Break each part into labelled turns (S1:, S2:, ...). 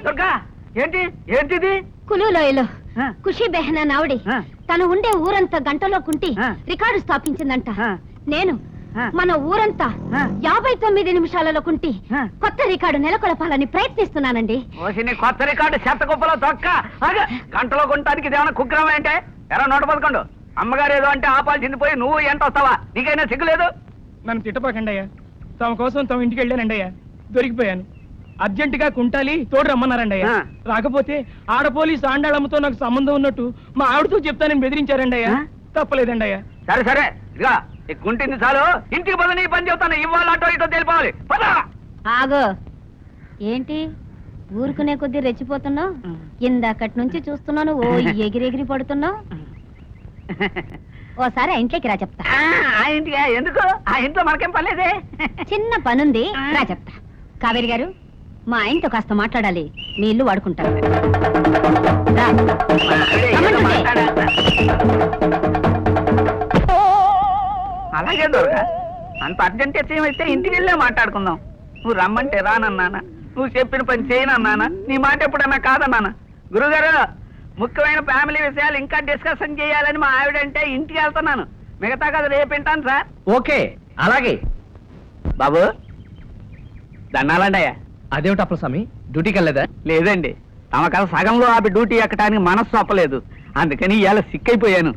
S1: దుర్గా ఏంటి ఏంటిది?
S2: కులులోయలో ఖుషి బెహనా నావుడి తను ఉండే ఊరంతా గంటలో కుంటి రికార్డు స్థాపించిందంట. నేను మన ఊరంతా 59 నిమిషాలలో కుంటి కొత్త రికార్డు నెలకొల్పాలని ప్రయత్నిస్తున్నానండి.
S1: కొత్త రికార్డు చెత్త కుప్పలో తొక్క గంటలో కొనటానికి ఇదేమన్నా కుగ్రహం అంటే ఎరా 111 అమ్మగారు ఏదో అంటే ఆపాల్సింది పోయి నువ్వు ఎంత వస్తావా? నీకైనా సిగ్గులేదు?
S3: నన్ను తిట్టపాకండి అయ్యా. తమ కోసం తమ ఇంటికి వెళ్ళానండి అయ్యా. దొరికిపోయాను. అర్జెంటుగా కుంటాలి తోడు రమ్మన్నారండి అయ్యా. రాకపోతే ఆడ పోలీసు ఆండాళమ్మతో నాకు సంబంధం ఉన్నట్టు మా ఆవిడతో చెప్తానని బెదిరించారండి అయ్యా. తప్పలేదండి అయ్యా.
S1: సరే సరే ఇదిగా కుంటింది చాలు, ఇంటికి పద. నీ పని చెప్తాను. ఇవాళ అటో ఇటో తెలిపోవాలి. పద.
S2: ఆగో ఏంటి ఊరుకునే కొద్దీ రెచ్చిపోతున్నావు? ఇందాకటి నుంచి చూస్తున్నాను ఓ ఎగిరెగిరి పడుతున్నావు. ఓసారి ఆ ఇంట్లోకి రా చెప్తా.
S1: ఆ ఇంటికి ఎందుకు? ఆ ఇంట్లో మనకేం పర్లేదే.
S2: చిన్న పనుంది రా చెప్తా. కావేరి గారు మా ఆయనతో కాస్త మాట్లాడాలి. మీ ఇల్లు వాడుకుంటారు.
S1: అలాగే దొరక అంత అర్జెంట్ అయితే ఇంటికి వెళ్ళే మాట్లాడుకుందాం. నువ్వు రమ్మంటే రానన్నానా? నువ్వు చెప్పిన పని చేయనన్నానా? నీ మాట ఎప్పుడన్నా కాదన్నానా? గురుగారు ముఖ్యమైన ఫ్యామిలీ విషయాలు ఇంకా డిస్కషన్ చేయాలని మా ఆవిడంటే ఇంటికి వెళ్తున్నాను. మిగతా కదా రేపు వింటాను సార్.
S4: ఓకే అలాగే.
S1: బాబు దండాలండి అయ్యా.
S4: అదేమిటి అప్పలస్వామి, డ్యూటీకి వెళ్ళలేదా?
S1: లేదండి, తమ కథ సగంలో ఆపి డ్యూటీ ఎక్కడానికి మనస్సు అప్పలేదు. అందుకని ఇవాళ సిక్కైపోయాను.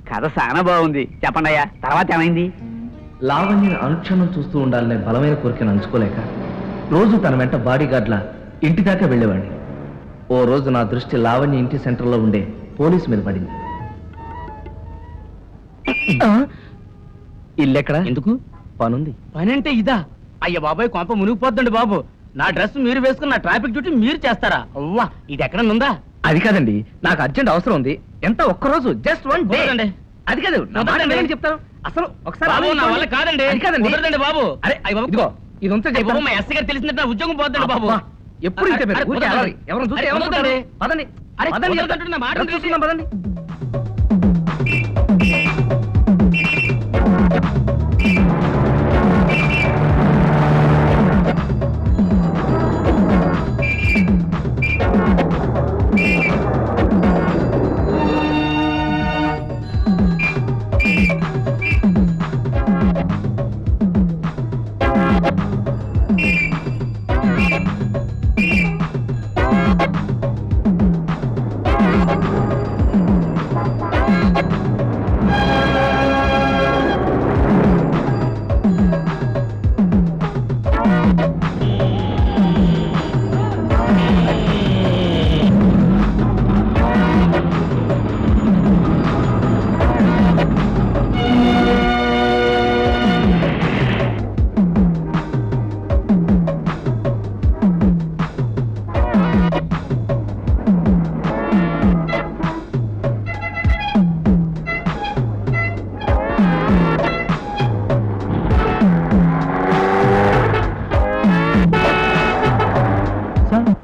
S1: కథ చాలా బాగుంది. చెప్పండి అయ్యా, తర్వాత ఏమైంది?
S4: లావణ్యని అనుక్షణం చూస్తూ ఉండాలనే బలమైన కోరికను అంచుకోలేక రోజు తన వెంట బాడీ గార్డ్లా ఇంటి దాకా వెళ్ళేవాడిని. ఓ రోజు నా దృష్టి లావణ్య ఇంటి సెంటర్లో ఉండే పోలీసు మీద పడింది. ఇల్లెక్కడ? ఎందుకు? పనుంది.
S3: పని అంటే ఇదా? అయ్య బాబాయ్, కొంప మునిగిపోద్దండి బాబు. నా డ్రెస్ మీరు వేసుకున్న ట్రాఫిక్ డ్యూటీ మీరు చేస్తారా? అవ్వా, ఇది ఎక్కడ ఉందా?
S4: అది కాదండి, నాకు అర్జెంట్ అవసరం ఉంది. ఎంత ఒక్కరోజు, జస్ట్ 1 డే. అది కాదు, చెప్తాను అసలు ఒకసారి
S3: కాదండి. కుదరదండి బాబు.
S4: అరే ఇదిగో ఇది ఉంటే
S3: మా ఎస్ఐ గారు తెలిసిందంటే నా ఉద్యోగం పోద్దండి బాబు.
S4: ఎప్పుడు ఎవరు చూస్తే ఏమనుకుంటారు? పదండి.
S3: నా మాట
S4: చూసుకుందాం, పదండి.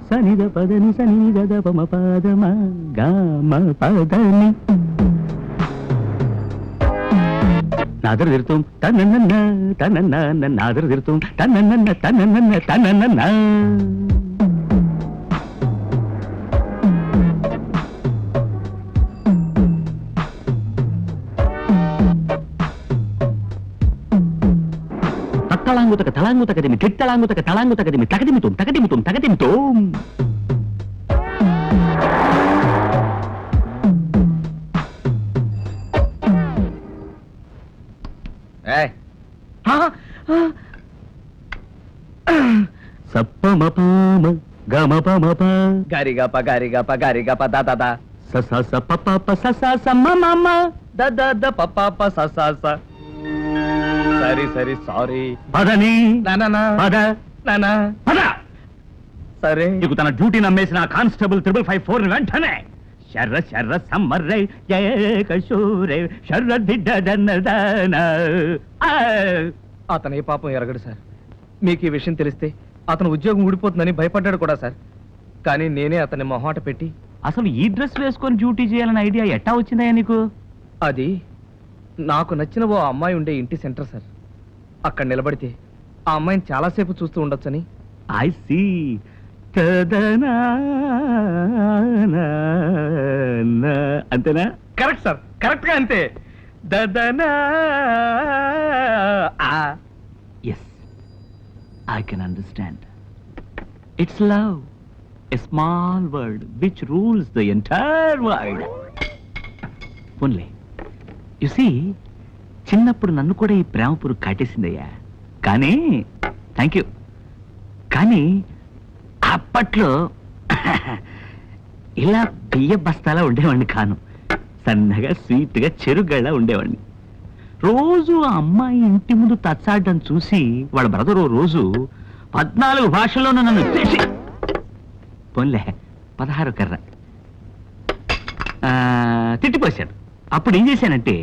S5: సనిద పదని సనిద పమ పదమ గామ పదని నాదర తిరుతాం తనన్న తనన్న నాదర తిరుతాం తనన్న తనన్న తనన్న. తలాంగుతక తలాంగుతకదిమి తిట్టలాంగుతక తలాంగుతకదిమి తగదిమితుం తగదిమితుం తగదిమితుం. సప్పమపామ గమపమప
S4: గారిగప గారిగప గారిగప దాదా
S5: సస పప సస సమ్మమ
S4: దద పప సస. సరి సరి సారీ.
S5: పదని
S4: పద
S5: పద.
S4: సరే,
S5: నీకు తన డ్యూటీ నమ్మేసిన కానిస్టేబుల్ 554 వెంటనే శర్ర శర్ర సమ్మర్రై ఏకశూరే శర్ర దిడ్డదన్నదాన.
S4: అతను ఏ పాపం ఎరగడు సార్. మీకు ఈ విషయం తెలిస్తే అతను ఉద్యోగం ఊడిపోతుందని భయపడ్డాడు కూడా సార్. కానీ నేనే అతన్ని మొహాట పెట్టి
S5: అసలు ఈ డ్రెస్ వేసుకొని డ్యూటీ చేయాలన్న ఐడియా ఎట్టా వచ్చిందయ్యా నీకు?
S4: అది నాకు నచ్చిన ఓ అమ్మాయి ఉండే ఇంటి సెంటర్ సార్. అక్కడ నిలబడితే ఆ అమ్మాయిని చాలాసేపు చూస్తూ ఉండొచ్చని.
S5: I see. అంతేనా?
S4: కరెక్ట్ సార్, కరెక్ట్ గా అంతే. దదనా.
S5: Yes, I can understand. It's love, a small word which rules the entire world. పోన్లే, యు సీ, చిన్నప్పుడు నన్ను కూడా ఈ ప్రేమ పురుగు కాటేసిందయ్యా. కానీ థ్యాంక్ యూ. కానీ అప్పట్లో ఇలా బియ్య బస్తాలా ఉండేవాడిని కాను. సన్నగా స్వీట్గా చెరుగళ్ళ ఉండేవాడిని. రోజు ఆ అమ్మాయి ఇంటి ముందు తచ్చాడడం చూసి వాళ్ళ బ్రదర్ రోజు 14 భాషల్లోనూ నన్ను చేసి పోన్లే 16 కర్ర తిట్టిపోశాడు. అప్పుడు ఏం చేశానంటే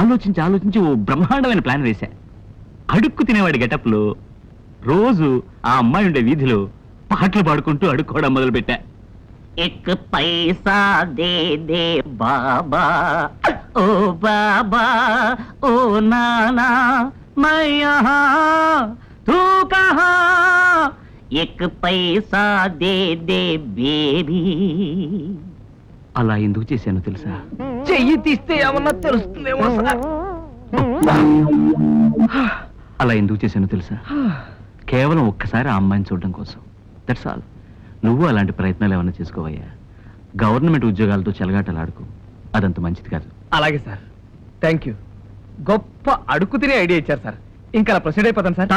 S5: ఆలోచించి ఆలోచించి ఓ బ్రహ్మాండమైన ప్లాన్ వేశా. అడుక్కు తినేవాడి గెటప్లో రోజు ఆ అమ్మాయి ఉండే వీధిలో పాటలు పాడుకుంటూ అడుక్కోవడం మొదలుపెట్టా. ఎక్ పైసా దే దే బాబా, ఓ బాబా, ఓ నానా, మై యహా, తూ కహా, ఎక్ పైసా దే దే బేబీ. అలా ఎందుకు చేశానో తెలుసా?
S4: చెయ్యి తీస్తే ఏమన్నా తెలుస్తుందేమో సార్.
S5: అలా ఎందుకు చేశానో తెలుసా? కేవలం ఒక్కసారి ఆ అమ్మాయిని చూడడం కోసం. That's all. నువ్వు అలాంటి ప్రయత్నాలు ఏమైనా చేసుకోవయ్యా. గవర్నమెంట్ ఉద్యోగాలతో చెలగాటలాడుకో, అదంత మంచిది కాదు.
S4: అలాగే సార్, థ్యాంక్ యూ. గొప్ప అడుక్కు తినే ఐడియా ఇచ్చారు సార్. ఇంకా ప్రొసీడ్ అయిపోతాను సార్.